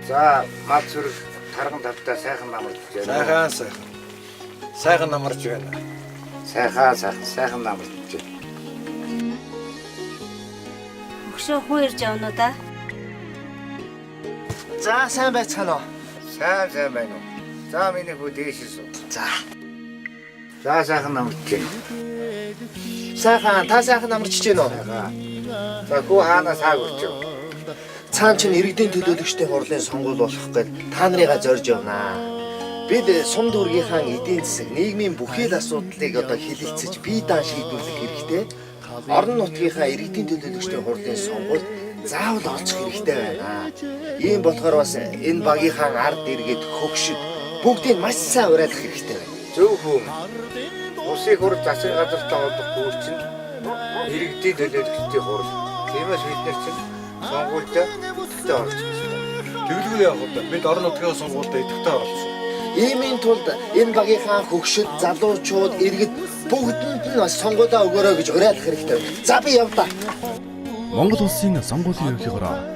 За мал зүрх тарган тавтаа сайхан намарч байна. Сайхан намарч байна. Сайхан намарч байна. Өгшөө хүн ирж явна уу да? За сайн байцгаана уу? Сайн байна уу? За миний хүү дээшээс үү. За. За сайхан намарч байна. Сайхан та сайхан амарч чинь үү? За хүү хаанаас хаа үрч вэ? Цаан чинь иргэдийн төлөөлөгчдийн хурлын сонгуул болох гээд та нарыгаа зорж явнаа. Бид сум дүүргийнхаа эдийн засаг, нийгмийн бүхий л асуудлыг одоо хилэлцэж бие даан шийдвэрлэх хэрэгтэй. Орон нутгийнхаа иргэдийн төлөөлөгчдийн хурлын сонгуульд заавал орчих хэрэгтэй байна. Ийм болохоор бас энэ багийнхаа ард иргэд хөгшөд бүгдийг маш сайн уриалах хэрэгтэй байна. Зөв хүн. Усыг хурд засаг газартаа олох бүр чинь иргэдийн төлөөлөгчдийн хурл. Тиймээс бид нар чинь сонгуульд идэвхтэй орчих хэрэгтэй. Тэглгүй явах удаа бид орон нутгийн сонгуульд идэвхтэй оролцсон. Иймийн тулд энэ багийнхаа хөгшөд, залуучууд, иргэд бүгдэнд нь бас сонгуулаа өгөөрэй гэж уриалах хэрэгтэй байна. За би явлаа. Монгол улсын сонгуулийн ерөнхийлөгөөр